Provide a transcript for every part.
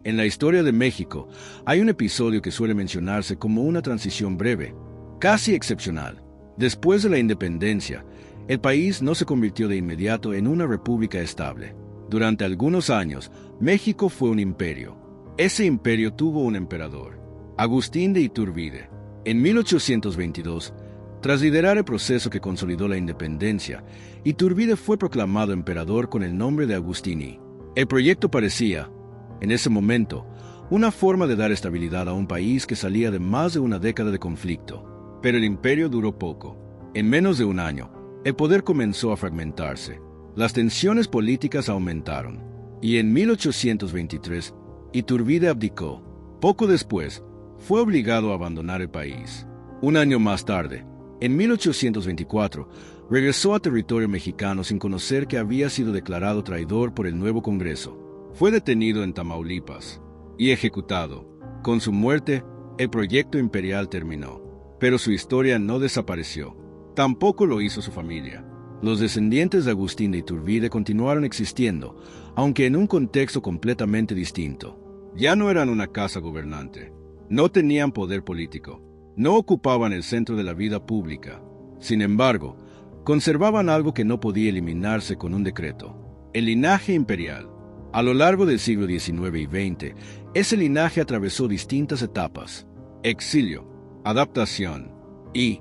En la historia de México, hay un episodio que suele mencionarse como una transición breve, casi excepcional. Después de la independencia, el país no se convirtió de inmediato en una república estable. Durante algunos años, México fue un imperio. Ese imperio tuvo un emperador, Agustín de Iturbide. En 1822, tras liderar el proceso que consolidó la independencia, Iturbide fue proclamado emperador con el nombre de Agustín I. El proyecto parecía, en ese momento, una forma de dar estabilidad a un país que salía de más de una década de conflicto. Pero el imperio duró poco. En menos de un año, el poder comenzó a fragmentarse. Las tensiones políticas aumentaron, y en 1823, Iturbide abdicó. Poco después, fue obligado a abandonar el país. Un año más tarde, en 1824, regresó a territorio mexicano sin conocer que había sido declarado traidor por el nuevo Congreso. Fue detenido en Tamaulipas y ejecutado. Con su muerte, el proyecto imperial terminó, pero su historia no desapareció. Tampoco lo hizo su familia. Los descendientes de Agustín de Iturbide continuaron existiendo, aunque en un contexto completamente distinto. Ya no eran una casa gobernante. No tenían poder político. No ocupaban el centro de la vida pública. Sin embargo, conservaban algo que no podía eliminarse con un decreto: el linaje imperial. A lo largo del siglo XIX y XX, ese linaje atravesó distintas etapas: exilio, adaptación y,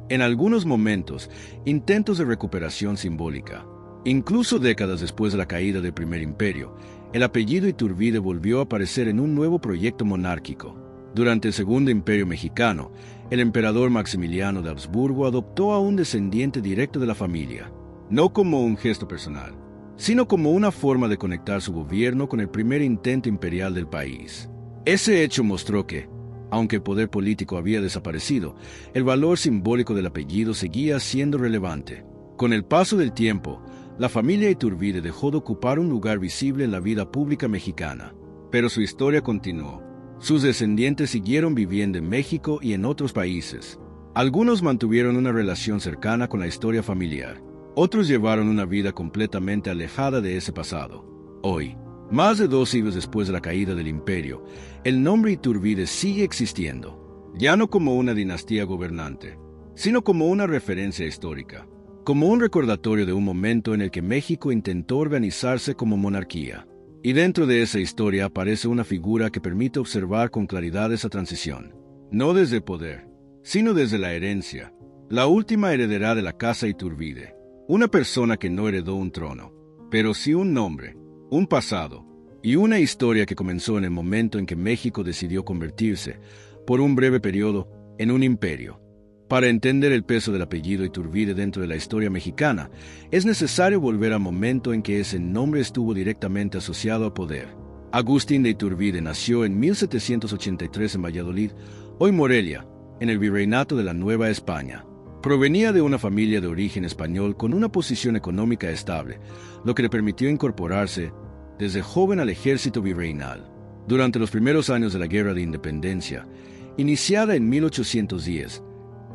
en algunos momentos, intentos de recuperación simbólica. Incluso décadas después de la caída del primer imperio, el apellido Iturbide volvió a aparecer en un nuevo proyecto monárquico. Durante el Segundo Imperio Mexicano, el emperador Maximiliano de Habsburgo adoptó a un descendiente directo de la familia, no como un gesto personal, sino como una forma de conectar su gobierno con el primer intento imperial del país. Ese hecho mostró que, aunque el poder político había desaparecido, el valor simbólico del apellido seguía siendo relevante. Con el paso del tiempo, la familia Iturbide dejó de ocupar un lugar visible en la vida pública mexicana, pero su historia continuó. Sus descendientes siguieron viviendo en México y en otros países. Algunos mantuvieron una relación cercana con la historia familiar. Otros llevaron una vida completamente alejada de ese pasado. Hoy, más de 2 siglos después de la caída del imperio, el nombre Iturbide sigue existiendo, ya no como una dinastía gobernante, sino como una referencia histórica, como un recordatorio de un momento en el que México intentó organizarse como monarquía. Y dentro de esa historia aparece una figura que permite observar con claridad esa transición, no desde el poder, sino desde la herencia, la última heredera de la casa Iturbide, una persona que no heredó un trono, pero sí un nombre, un pasado y una historia que comenzó en el momento en que México decidió convertirse, por un breve periodo, en un imperio. Para entender el peso del apellido Iturbide dentro de la historia mexicana, es necesario volver al momento en que ese nombre estuvo directamente asociado al poder. Agustín de Iturbide nació en 1783 en Valladolid, hoy Morelia, en el virreinato de la Nueva España. Provenía de una familia de origen español con una posición económica estable, lo que le permitió incorporarse desde joven al ejército virreinal. Durante los primeros años de la Guerra de Independencia, iniciada en 1810,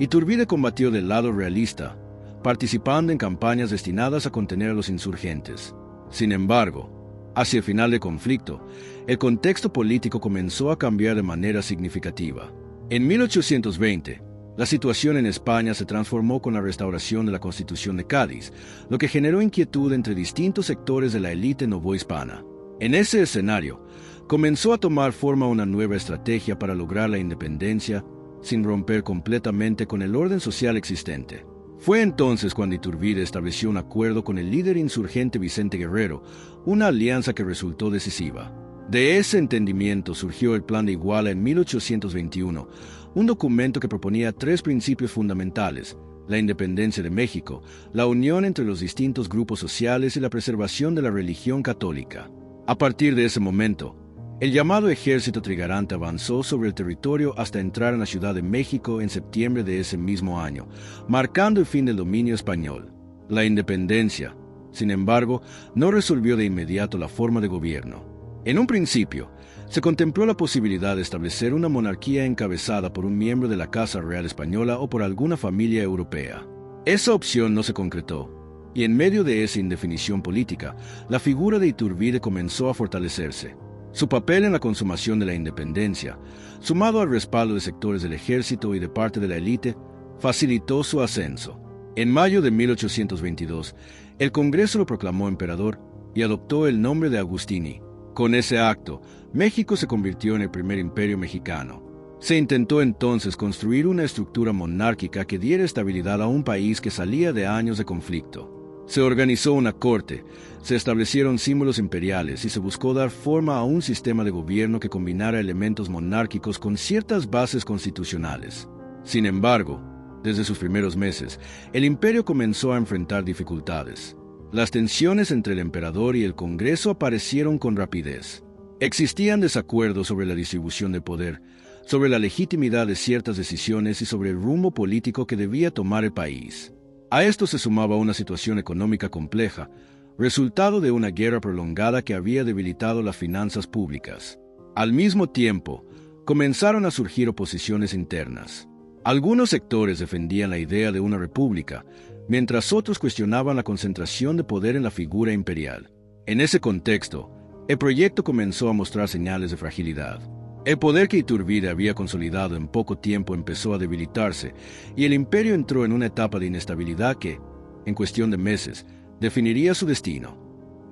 Iturbide combatió del lado realista, participando en campañas destinadas a contener a los insurgentes. Sin embargo, hacia el final del conflicto, el contexto político comenzó a cambiar de manera significativa. En 1820, la situación en España se transformó con la restauración de la Constitución de Cádiz, lo que generó inquietud entre distintos sectores de la élite novohispana. En ese escenario, comenzó a tomar forma una nueva estrategia para lograr la independencia sin romper completamente con el orden social existente. Fue entonces cuando Iturbide estableció un acuerdo con el líder insurgente Vicente Guerrero, una alianza que resultó decisiva. De ese entendimiento surgió el Plan de Iguala en 1821, un documento que proponía 3 principios fundamentales: la independencia de México, la unión entre los distintos grupos sociales y la preservación de la religión católica. A partir de ese momento, el llamado Ejército Trigarante avanzó sobre el territorio hasta entrar en la Ciudad de México en septiembre de ese mismo año, marcando el fin del dominio español. La independencia, sin embargo, no resolvió de inmediato la forma de gobierno. En un principio, se contempló la posibilidad de establecer una monarquía encabezada por un miembro de la Casa Real Española o por alguna familia europea. Esa opción no se concretó, y en medio de esa indefinición política, la figura de Iturbide comenzó a fortalecerse. Su papel en la consumación de la independencia, sumado al respaldo de sectores del ejército y de parte de la élite, facilitó su ascenso. En mayo de 1822, el Congreso lo proclamó emperador y adoptó el nombre de Agustini. Con ese acto, México se convirtió en el primer imperio mexicano. Se intentó entonces construir una estructura monárquica que diera estabilidad a un país que salía de años de conflicto. Se organizó una corte, se establecieron símbolos imperiales y se buscó dar forma a un sistema de gobierno que combinara elementos monárquicos con ciertas bases constitucionales. Sin embargo, desde sus primeros meses, el imperio comenzó a enfrentar dificultades. Las tensiones entre el emperador y el Congreso aparecieron con rapidez. Existían desacuerdos sobre la distribución de poder, sobre la legitimidad de ciertas decisiones y sobre el rumbo político que debía tomar el país. A esto se sumaba una situación económica compleja, resultado de una guerra prolongada que había debilitado las finanzas públicas. Al mismo tiempo, comenzaron a surgir oposiciones internas. Algunos sectores defendían la idea de una república, mientras otros cuestionaban la concentración de poder en la figura imperial. En ese contexto, el proyecto comenzó a mostrar señales de fragilidad. El poder que Iturbide había consolidado en poco tiempo empezó a debilitarse, y el imperio entró en una etapa de inestabilidad que, en cuestión de meses, definiría su destino.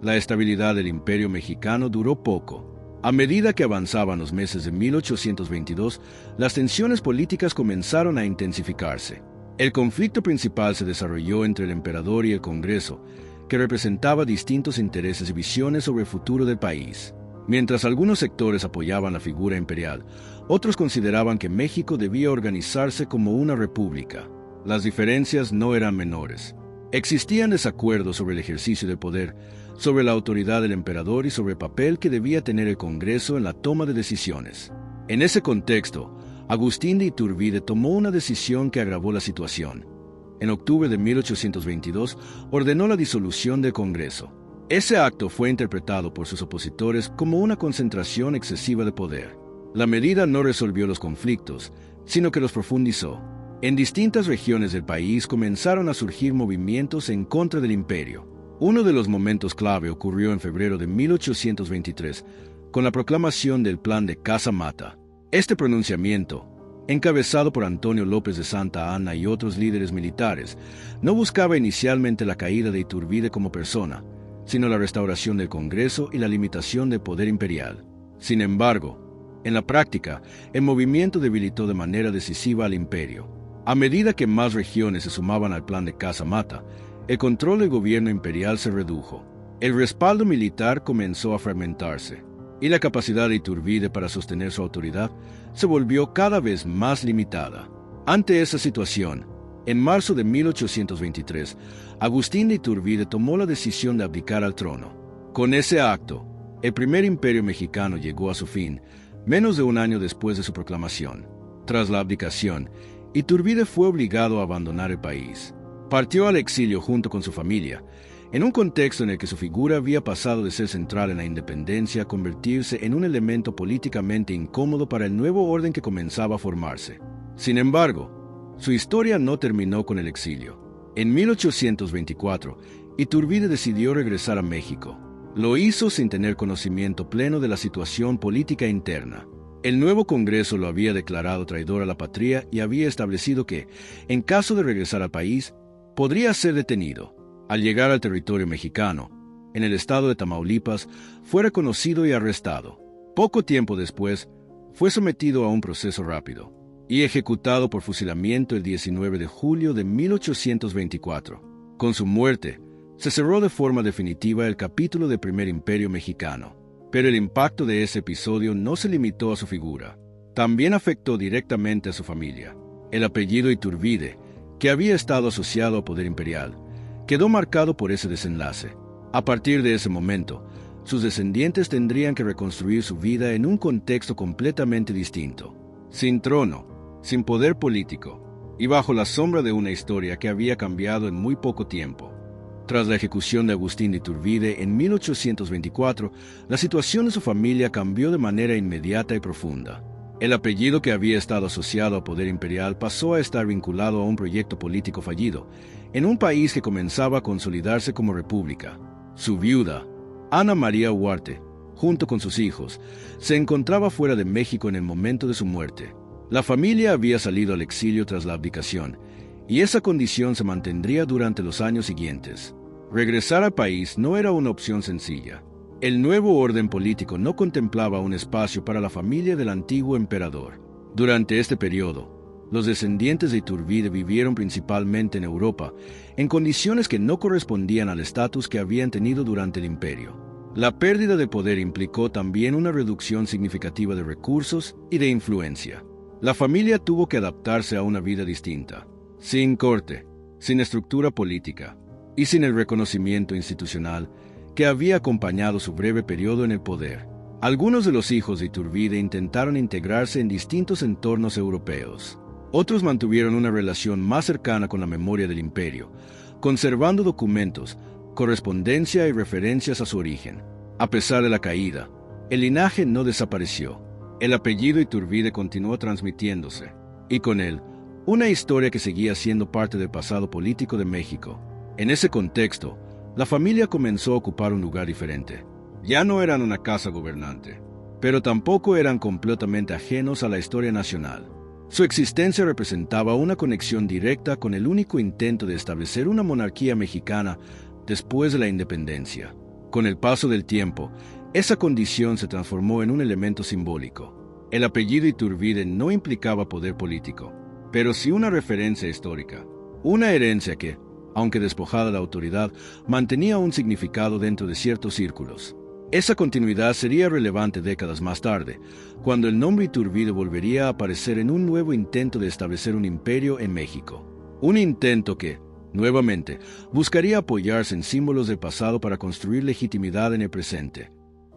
La estabilidad del imperio mexicano duró poco. A medida que avanzaban los meses de 1822, las tensiones políticas comenzaron a intensificarse. El conflicto principal se desarrolló entre el emperador y el Congreso, que representaba distintos intereses y visiones sobre el futuro del país. Mientras algunos sectores apoyaban la figura imperial, otros consideraban que México debía organizarse como una república. Las diferencias no eran menores. Existían desacuerdos sobre el ejercicio del poder, sobre la autoridad del emperador y sobre el papel que debía tener el Congreso en la toma de decisiones. En ese contexto, Agustín de Iturbide tomó una decisión que agravó la situación. En octubre de 1822, ordenó la disolución del Congreso. Ese acto fue interpretado por sus opositores como una concentración excesiva de poder. La medida no resolvió los conflictos, sino que los profundizó. En distintas regiones del país comenzaron a surgir movimientos en contra del imperio. Uno de los momentos clave ocurrió en febrero de 1823, con la proclamación del Plan de Casa Mata. Este pronunciamiento, encabezado por Antonio López de Santa Anna y otros líderes militares, no buscaba inicialmente la caída de Iturbide como persona, sino la restauración del Congreso y la limitación del poder imperial. Sin embargo, en la práctica, el movimiento debilitó de manera decisiva al imperio. A medida que más regiones se sumaban al plan de Casa Mata, el control del gobierno imperial se redujo. El respaldo militar comenzó a fragmentarse, y la capacidad de Iturbide para sostener su autoridad se volvió cada vez más limitada. Ante esa situación, en marzo de 1823, Agustín de Iturbide tomó la decisión de abdicar al trono. Con ese acto, el primer imperio mexicano llegó a su fin, menos de un año después de su proclamación. Tras la abdicación, Iturbide fue obligado a abandonar el país. Partió al exilio junto con su familia, en un contexto en el que su figura había pasado de ser central en la independencia a convertirse en un elemento políticamente incómodo para el nuevo orden que comenzaba a formarse. Sin embargo, su historia no terminó con el exilio. En 1824, Iturbide decidió regresar a México. Lo hizo sin tener conocimiento pleno de la situación política interna. El nuevo Congreso lo había declarado traidor a la patria y había establecido que, en caso de regresar al país, podría ser detenido. Al llegar al territorio mexicano, en el estado de Tamaulipas, fue reconocido y arrestado. Poco tiempo después, fue sometido a un proceso rápido y ejecutado por fusilamiento el 19 de julio de 1824. Con su muerte, se cerró de forma definitiva el capítulo del primer imperio mexicano. Pero el impacto de ese episodio no se limitó a su figura. También afectó directamente a su familia. El apellido Iturbide, que había estado asociado al poder imperial, quedó marcado por ese desenlace. A partir de ese momento, sus descendientes tendrían que reconstruir su vida en un contexto completamente distinto, sin trono, sin poder político, y bajo la sombra de una historia que había cambiado en muy poco tiempo. Tras la ejecución de Agustín de Iturbide en 1824, la situación de su familia cambió de manera inmediata y profunda. El apellido que había estado asociado al poder imperial pasó a estar vinculado a un proyecto político fallido, en un país que comenzaba a consolidarse como república. Su viuda, Ana María Huarte, junto con sus hijos, se encontraba fuera de México en el momento de su muerte. La familia había salido al exilio tras la abdicación, y esa condición se mantendría durante los años siguientes. Regresar al país no era una opción sencilla. El nuevo orden político no contemplaba un espacio para la familia del antiguo emperador. Durante este periodo, los descendientes de Iturbide vivieron principalmente en Europa, en condiciones que no correspondían al estatus que habían tenido durante el imperio. La pérdida de poder implicó también una reducción significativa de recursos y de influencia. La familia tuvo que adaptarse a una vida distinta, sin corte, sin estructura política y sin el reconocimiento institucional que había acompañado su breve periodo en el poder. Algunos de los hijos de Iturbide intentaron integrarse en distintos entornos europeos. Otros mantuvieron una relación más cercana con la memoria del imperio, conservando documentos, correspondencia y referencias a su origen. A pesar de la caída, el linaje no desapareció. El apellido Iturbide continuó transmitiéndose, y con él, una historia que seguía siendo parte del pasado político de México. En ese contexto, la familia comenzó a ocupar un lugar diferente. Ya no eran una casa gobernante, pero tampoco eran completamente ajenos a la historia nacional. Su existencia representaba una conexión directa con el único intento de establecer una monarquía mexicana después de la independencia. Con el paso del tiempo, esa condición se transformó en un elemento simbólico. El apellido Iturbide no implicaba poder político, pero sí una referencia histórica, una herencia que, aunque despojada de autoridad, mantenía un significado dentro de ciertos círculos. Esa continuidad sería relevante décadas más tarde, cuando el nombre Iturbide volvería a aparecer en un nuevo intento de establecer un imperio en México. Un intento que, nuevamente, buscaría apoyarse en símbolos del pasado para construir legitimidad en el presente.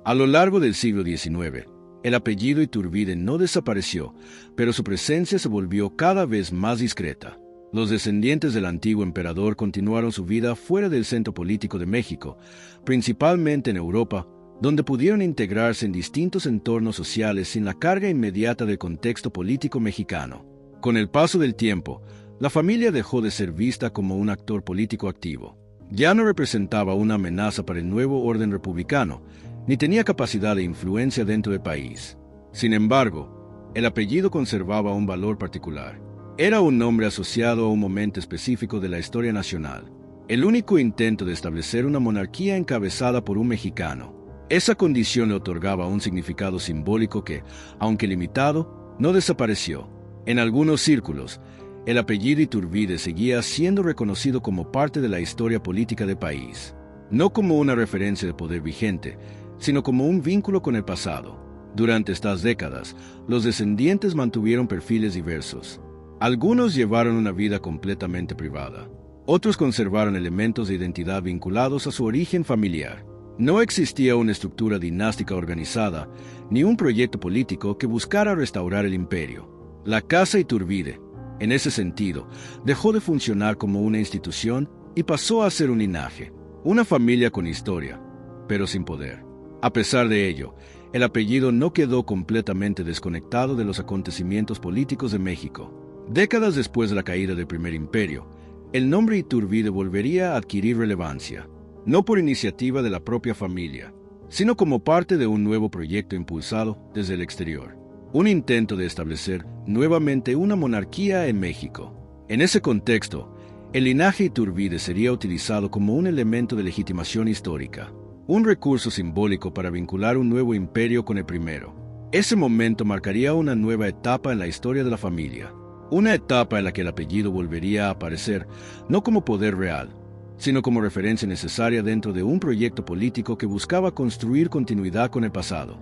A lo largo del siglo XIX, el apellido Iturbide no desapareció, pero su presencia se volvió cada vez más discreta. Los descendientes del antiguo emperador continuaron su vida fuera del centro político de México, principalmente en Europa, donde pudieron integrarse en distintos entornos sociales sin la carga inmediata del contexto político mexicano. Con el paso del tiempo, la familia dejó de ser vista como un actor político activo. Ya no representaba una amenaza para el nuevo orden republicano, ni tenía capacidad de influencia dentro del país. Sin embargo, el apellido conservaba un valor particular. Era un nombre asociado a un momento específico de la historia nacional, el único intento de establecer una monarquía encabezada por un mexicano. Esa condición le otorgaba un significado simbólico que, aunque limitado, no desapareció. En algunos círculos, el apellido Iturbide seguía siendo reconocido como parte de la historia política del país, no como una referencia de poder vigente, sino como un vínculo con el pasado. Durante estas décadas, los descendientes mantuvieron perfiles diversos. Algunos llevaron una vida completamente privada. Otros conservaron elementos de identidad vinculados a su origen familiar. No existía una estructura dinástica organizada, ni un proyecto político que buscara restaurar el imperio. La Casa Iturbide, en ese sentido, dejó de funcionar como una institución y pasó a ser un linaje, una familia con historia, pero sin poder. A pesar de ello, el apellido no quedó completamente desconectado de los acontecimientos políticos de México. Décadas después de la caída del Primer Imperio, el nombre Iturbide volvería a adquirir relevancia, no por iniciativa de la propia familia, sino como parte de un nuevo proyecto impulsado desde el exterior, un intento de establecer nuevamente una monarquía en México. En ese contexto, el linaje Iturbide sería utilizado como un elemento de legitimación histórica, un recurso simbólico para vincular un nuevo imperio con el primero. Ese momento marcaría una nueva etapa en la historia de la familia. Una etapa en la que el apellido volvería a aparecer, no como poder real, sino como referencia necesaria dentro de un proyecto político que buscaba construir continuidad con el pasado.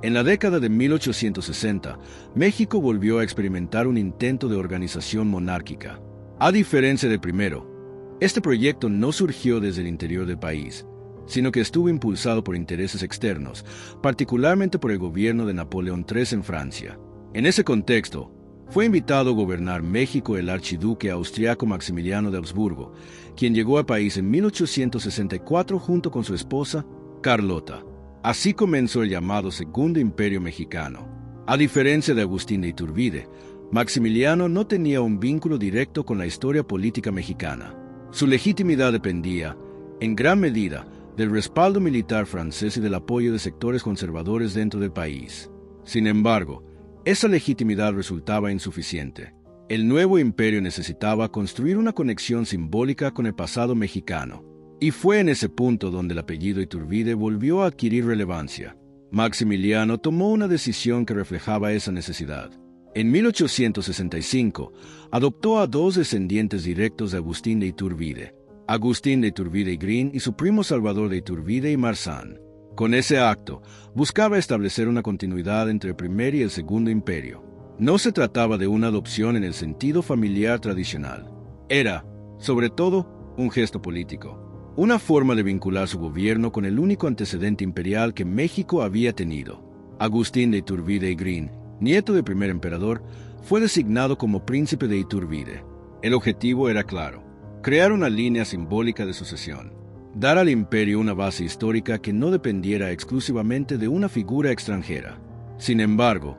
En la década de 1860, México volvió a experimentar un intento de organización monárquica. A diferencia del primero, este proyecto no surgió desde el interior del país, sino que estuvo impulsado por intereses externos, particularmente por el gobierno de Napoleón III en Francia. En ese contexto, fue invitado a gobernar México el archiduque austriaco Maximiliano de Habsburgo, quien llegó al país en 1864 junto con su esposa, Carlota. Así comenzó el llamado Segundo Imperio Mexicano. A diferencia de Agustín de Iturbide, Maximiliano no tenía un vínculo directo con la historia política mexicana. Su legitimidad dependía, en gran medida, del respaldo militar francés y del apoyo de sectores conservadores dentro del país. Sin embargo, esa legitimidad resultaba insuficiente. El nuevo imperio necesitaba construir una conexión simbólica con el pasado mexicano, y fue en ese punto donde el apellido Iturbide volvió a adquirir relevancia. Maximiliano tomó una decisión que reflejaba esa necesidad. En 1865, adoptó a dos descendientes directos de Agustín de Iturbide, Agustín de Iturbide y Green y su primo Salvador de Iturbide y Marzán. Con ese acto, buscaba establecer una continuidad entre el primer y el segundo imperio. No se trataba de una adopción en el sentido familiar tradicional. Era, sobre todo, un gesto político, una forma de vincular su gobierno con el único antecedente imperial que México había tenido. Agustín de Iturbide y Green, nieto del primer emperador, fue designado como príncipe de Iturbide. El objetivo era claro: crear una línea simbólica de sucesión, dar al imperio una base histórica que no dependiera exclusivamente de una figura extranjera. Sin embargo,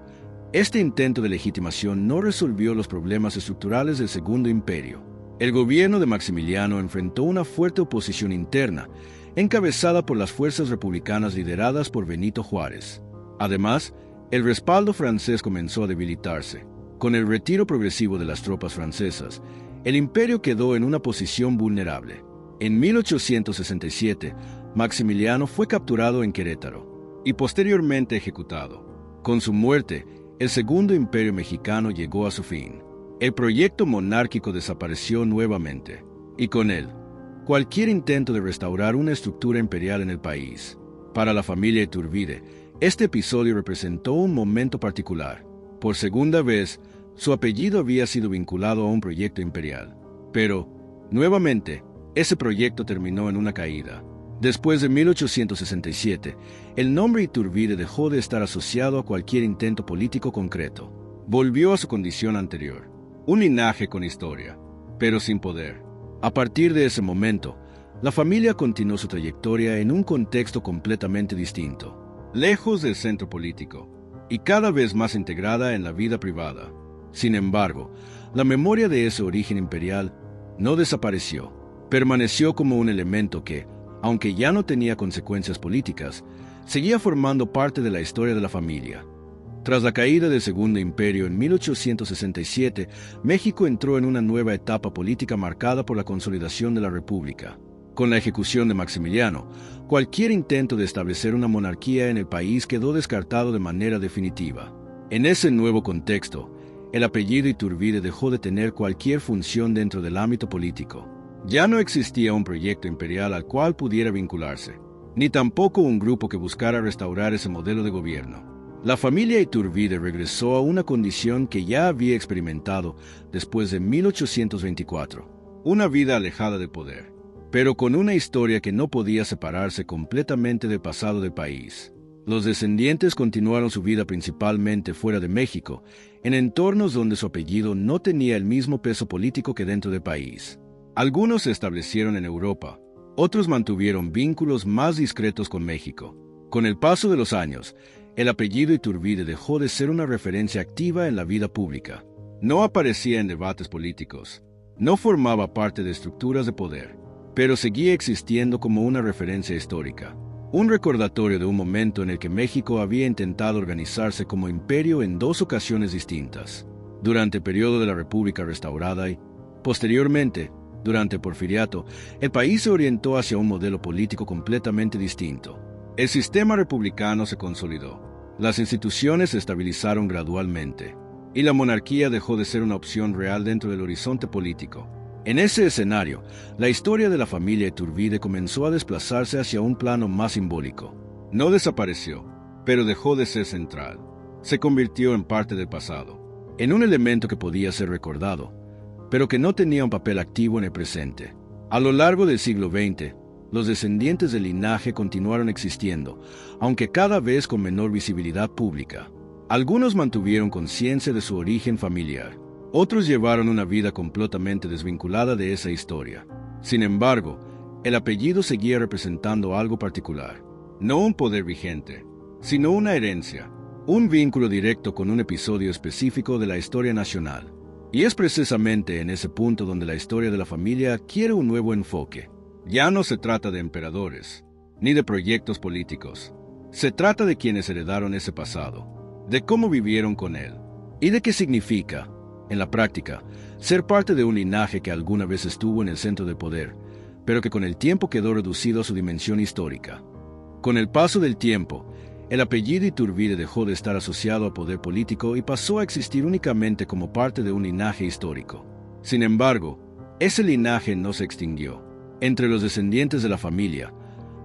este intento de legitimación no resolvió los problemas estructurales del Segundo Imperio. El gobierno de Maximiliano enfrentó una fuerte oposición interna, encabezada por las fuerzas republicanas lideradas por Benito Juárez. Además, el respaldo francés comenzó a debilitarse. Con el retiro progresivo de las tropas francesas, el imperio quedó en una posición vulnerable. En 1867, Maximiliano fue capturado en Querétaro y posteriormente ejecutado. Con su muerte, el Segundo Imperio Mexicano llegó a su fin. El proyecto monárquico desapareció nuevamente, y con él, cualquier intento de restaurar una estructura imperial en el país. Para la familia Iturbide, este episodio representó un momento particular. Por segunda vez, su apellido había sido vinculado a un proyecto imperial. Pero, nuevamente, ese proyecto terminó en una caída. Después de 1867, el nombre Iturbide dejó de estar asociado a cualquier intento político concreto. Volvió a su condición anterior, un linaje con historia, pero sin poder. A partir de ese momento, la familia continuó su trayectoria en un contexto completamente distinto, lejos del centro político, y cada vez más integrada en la vida privada. Sin embargo, la memoria de ese origen imperial no desapareció. Permaneció como un elemento que, aunque ya no tenía consecuencias políticas, seguía formando parte de la historia de la familia. Tras la caída del Segundo Imperio en 1867, México entró en una nueva etapa política marcada por la consolidación de la República. Con la ejecución de Maximiliano, cualquier intento de establecer una monarquía en el país quedó descartado de manera definitiva. En ese nuevo contexto, el apellido Iturbide dejó de tener cualquier función dentro del ámbito político. Ya no existía un proyecto imperial al cual pudiera vincularse, ni tampoco un grupo que buscara restaurar ese modelo de gobierno. La familia Iturbide regresó a una condición que ya había experimentado después de 1824, una vida alejada de poder, pero con una historia que no podía separarse completamente del pasado del país. Los descendientes continuaron su vida principalmente fuera de México, en entornos donde su apellido no tenía el mismo peso político que dentro del país. Algunos se establecieron en Europa, otros mantuvieron vínculos más discretos con México. Con el paso de los años, el apellido Iturbide dejó de ser una referencia activa en la vida pública. No aparecía en debates políticos, no formaba parte de estructuras de poder, pero seguía existiendo como una referencia histórica. Un recordatorio de un momento en el que México había intentado organizarse como imperio en dos ocasiones distintas, durante el periodo de la República restaurada y, posteriormente, durante el Porfiriato, el país se orientó hacia un modelo político completamente distinto. El sistema republicano se consolidó, las instituciones se estabilizaron gradualmente, y la monarquía dejó de ser una opción real dentro del horizonte político. En ese escenario, la historia de la familia Iturbide comenzó a desplazarse hacia un plano más simbólico. No desapareció, pero dejó de ser central. Se convirtió en parte del pasado, en un elemento que podía ser recordado, pero que no tenía un papel activo en el presente. A lo largo del siglo XX, los descendientes del linaje continuaron existiendo, aunque cada vez con menor visibilidad pública. Algunos mantuvieron conciencia de su origen familiar. Otros llevaron una vida completamente desvinculada de esa historia. Sin embargo, el apellido seguía representando algo particular. No un poder vigente, sino una herencia, un vínculo directo con un episodio específico de la historia nacional. Y es precisamente en ese punto donde la historia de la familia adquiere un nuevo enfoque. Ya no se trata de emperadores, ni de proyectos políticos. Se trata de quienes heredaron ese pasado, de cómo vivieron con él, y de qué significa, en la práctica, ser parte de un linaje que alguna vez estuvo en el centro del poder, pero que con el tiempo quedó reducido a su dimensión histórica. Con el paso del tiempo, el apellido Iturbide dejó de estar asociado al poder político y pasó a existir únicamente como parte de un linaje histórico. Sin embargo, ese linaje no se extinguió. Entre los descendientes de la familia,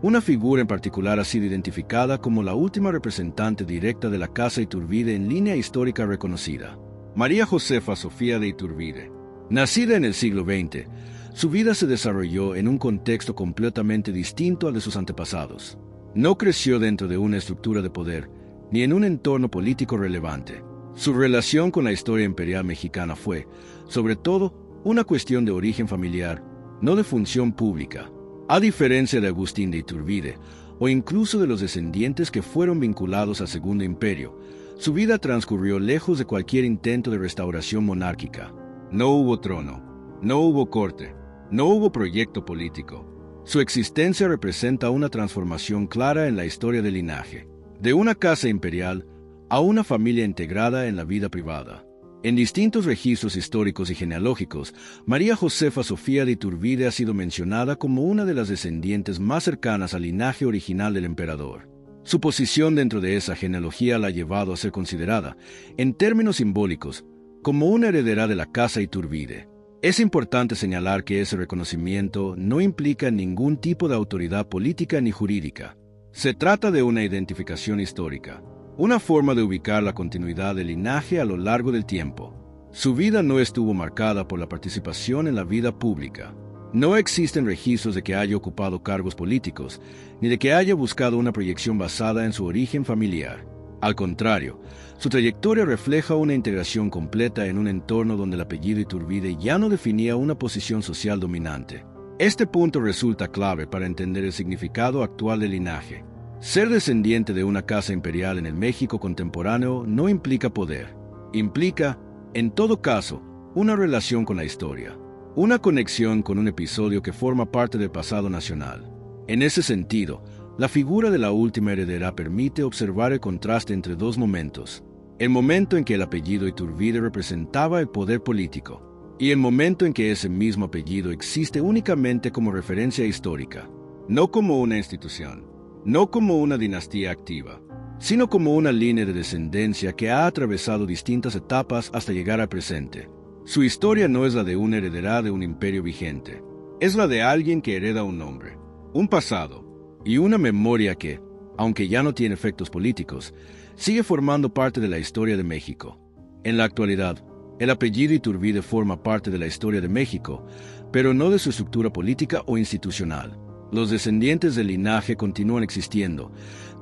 una figura en particular ha sido identificada como la última representante directa de la casa Iturbide en línea histórica reconocida: María Josefa Sofía de Iturbide. Nacida en el siglo XX, su vida se desarrolló en un contexto completamente distinto al de sus antepasados. No creció dentro de una estructura de poder, ni en un entorno político relevante. Su relación con la historia imperial mexicana fue, sobre todo, una cuestión de origen familiar, no de función pública. A diferencia de Agustín de Iturbide, o incluso de los descendientes que fueron vinculados al Segundo Imperio, su vida transcurrió lejos de cualquier intento de restauración monárquica. No hubo trono, no hubo corte, no hubo proyecto político. Su existencia representa una transformación clara en la historia del linaje, de una casa imperial a una familia integrada en la vida privada. En distintos registros históricos y genealógicos, María Josefa Sofía de Iturbide ha sido mencionada como una de las descendientes más cercanas al linaje original del emperador. Su posición dentro de esa genealogía la ha llevado a ser considerada, en términos simbólicos, como una heredera de la casa Iturbide. Es importante señalar que ese reconocimiento no implica ningún tipo de autoridad política ni jurídica. Se trata de una identificación histórica, una forma de ubicar la continuidad del linaje a lo largo del tiempo. Su vida no estuvo marcada por la participación en la vida pública. No existen registros de que haya ocupado cargos políticos, ni de que haya buscado una proyección basada en su origen familiar. Al contrario, su trayectoria refleja una integración completa en un entorno donde el apellido Iturbide ya no definía una posición social dominante. Este punto resulta clave para entender el significado actual del linaje. Ser descendiente de una casa imperial en el México contemporáneo no implica poder. Implica, en todo caso, una relación con la historia, una conexión con un episodio que forma parte del pasado nacional. En ese sentido, la figura de la última heredera permite observar el contraste entre dos momentos: el momento en que el apellido Iturbide representaba el poder político, y el momento en que ese mismo apellido existe únicamente como referencia histórica, no como una institución, no como una dinastía activa, sino como una línea de descendencia que ha atravesado distintas etapas hasta llegar al presente. Su historia no es la de una heredera de un imperio vigente, es la de alguien que hereda un nombre, un pasado y una memoria que, aunque ya no tiene efectos políticos, sigue formando parte de la historia de México. En la actualidad, el apellido Iturbide forma parte de la historia de México, pero no de su estructura política o institucional. Los descendientes del linaje continúan existiendo,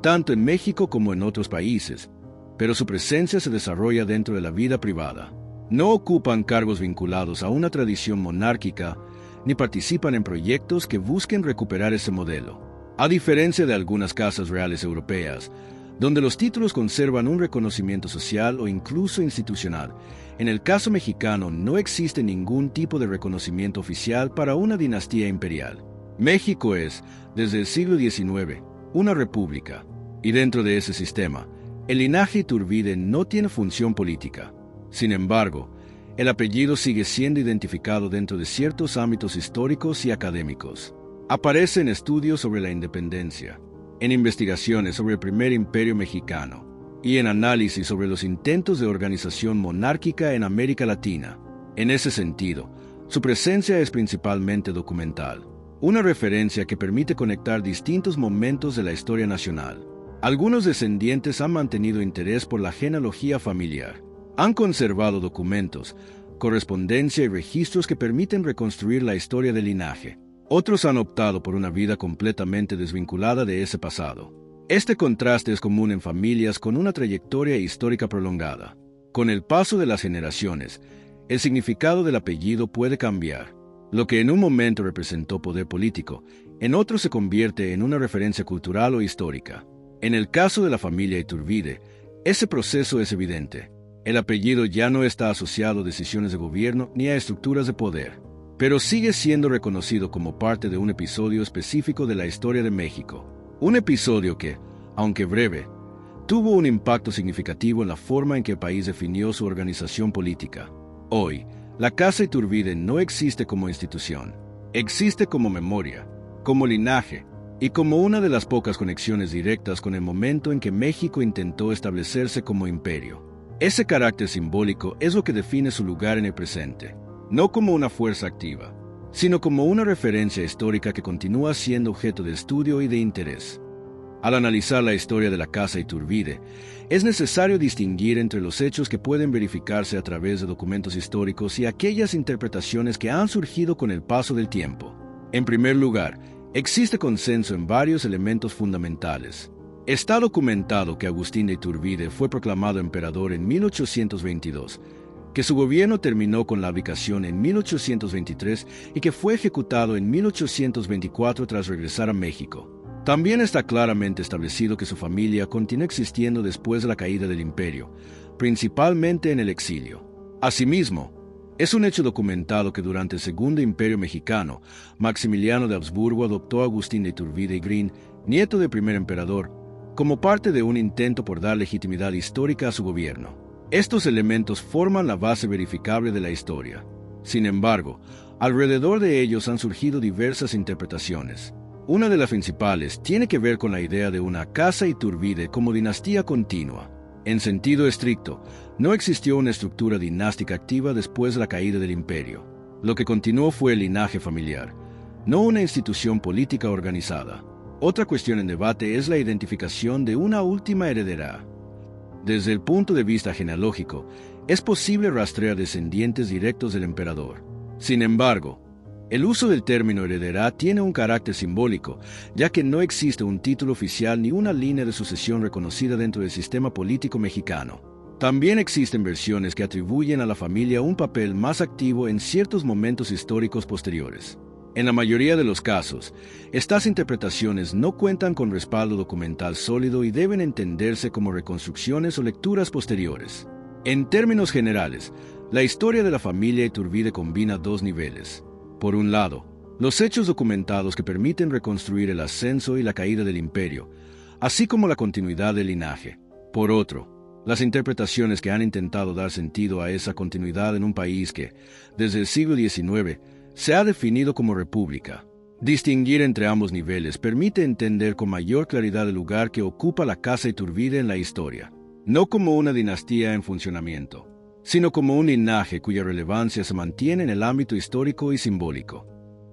tanto en México como en otros países, pero su presencia se desarrolla dentro de la vida privada. No ocupan cargos vinculados a una tradición monárquica, ni participan en proyectos que busquen recuperar ese modelo. A diferencia de algunas casas reales europeas, donde los títulos conservan un reconocimiento social o incluso institucional, en el caso mexicano no existe ningún tipo de reconocimiento oficial para una dinastía imperial. México es, desde el siglo XIX, una república, y dentro de ese sistema, el linaje Iturbide no tiene función política. Sin embargo, el apellido sigue siendo identificado dentro de ciertos ámbitos históricos y académicos. Aparece en estudios sobre la independencia, en investigaciones sobre el primer imperio mexicano y en análisis sobre los intentos de organización monárquica en América Latina. En ese sentido, su presencia es principalmente documental, una referencia que permite conectar distintos momentos de la historia nacional. Algunos descendientes han mantenido interés por la genealogía familiar, han conservado documentos, correspondencia y registros que permiten reconstruir la historia del linaje. Otros han optado por una vida completamente desvinculada de ese pasado. Este contraste es común en familias con una trayectoria histórica prolongada. Con el paso de las generaciones, el significado del apellido puede cambiar. Lo que en un momento representó poder político, en otro se convierte en una referencia cultural o histórica. En el caso de la familia Iturbide, ese proceso es evidente. El apellido ya no está asociado a decisiones de gobierno ni a estructuras de poder, pero sigue siendo reconocido como parte de un episodio específico de la historia de México. Un episodio que, aunque breve, tuvo un impacto significativo en la forma en que el país definió su organización política. Hoy, la Casa Iturbide no existe como institución. Existe como memoria, como linaje y como una de las pocas conexiones directas con el momento en que México intentó establecerse como imperio. Ese carácter simbólico es lo que define su lugar en el presente, no como una fuerza activa, sino como una referencia histórica que continúa siendo objeto de estudio y de interés. Al analizar la historia de la Casa Iturbide, es necesario distinguir entre los hechos que pueden verificarse a través de documentos históricos y aquellas interpretaciones que han surgido con el paso del tiempo. En primer lugar, existe consenso en varios elementos fundamentales. Está documentado que Agustín de Iturbide fue proclamado emperador en 1822, que su gobierno terminó con la abdicación en 1823 y que fue ejecutado en 1824 tras regresar a México. También está claramente establecido que su familia continuó existiendo después de la caída del imperio, principalmente en el exilio. Asimismo, es un hecho documentado que durante el Segundo Imperio Mexicano, Maximiliano de Habsburgo adoptó a Agustín de Iturbide y Green, nieto del primer emperador, como parte de un intento por dar legitimidad histórica a su gobierno. Estos elementos forman la base verificable de la historia. Sin embargo, alrededor de ellos han surgido diversas interpretaciones. Una de las principales tiene que ver con la idea de una Casa Iturbide como dinastía continua. En sentido estricto, no existió una estructura dinástica activa después de la caída del imperio. Lo que continuó fue el linaje familiar, no una institución política organizada. Otra cuestión en debate es la identificación de una última heredera. Desde el punto de vista genealógico, es posible rastrear descendientes directos del emperador. Sin embargo, el uso del término heredera tiene un carácter simbólico, ya que no existe un título oficial ni una línea de sucesión reconocida dentro del sistema político mexicano. También existen versiones que atribuyen a la familia un papel más activo en ciertos momentos históricos posteriores. En la mayoría de los casos, estas interpretaciones no cuentan con respaldo documental sólido y deben entenderse como reconstrucciones o lecturas posteriores. En términos generales, la historia de la familia Iturbide combina dos niveles. Por un lado, los hechos documentados que permiten reconstruir el ascenso y la caída del imperio, así como la continuidad del linaje. Por otro, las interpretaciones que han intentado dar sentido a esa continuidad en un país que, desde el siglo XIX, se ha definido como república. Distinguir entre ambos niveles permite entender con mayor claridad el lugar que ocupa la Casa Iturbide en la historia, no como una dinastía en funcionamiento, sino como un linaje cuya relevancia se mantiene en el ámbito histórico y simbólico.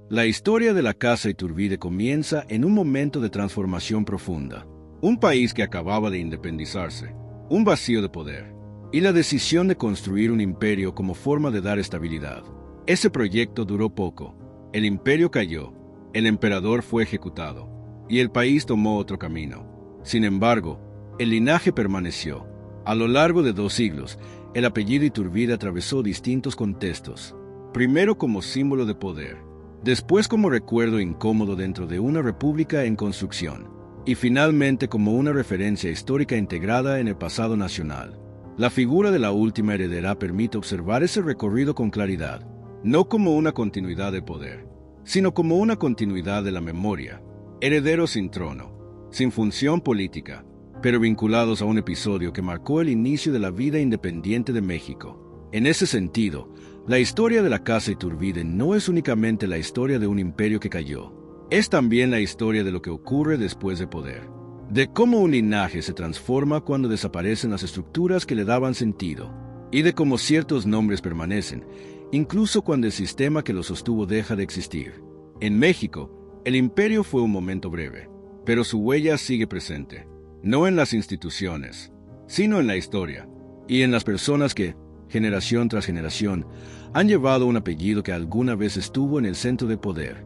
La historia de la Casa Iturbide comienza en un momento de transformación profunda. Un país que acababa de independizarse, un vacío de poder, y la decisión de construir un imperio como forma de dar estabilidad. Ese proyecto duró poco. El imperio cayó, el emperador fue ejecutado, y el país tomó otro camino. Sin embargo, el linaje permaneció. A lo largo de 2 siglos, el apellido Iturbide atravesó distintos contextos. Primero como símbolo de poder, después como recuerdo incómodo dentro de una república en construcción, y finalmente como una referencia histórica integrada en el pasado nacional. La figura de la última heredera permite observar ese recorrido con claridad, no como una continuidad de poder, sino como una continuidad de la memoria, herederos sin trono, sin función política, pero vinculados a un episodio que marcó el inicio de la vida independiente de México. En ese sentido, la historia de la Casa Iturbide no es únicamente la historia de un imperio que cayó, es también la historia de lo que ocurre después de poder, de cómo un linaje se transforma cuando desaparecen las estructuras que le daban sentido, y de cómo ciertos nombres permanecen, incluso cuando el sistema que los sostuvo deja de existir. En México, el imperio fue un momento breve, pero su huella sigue presente. No en las instituciones, sino en la historia, y en las personas que, generación tras generación, han llevado un apellido que alguna vez estuvo en el centro de poder.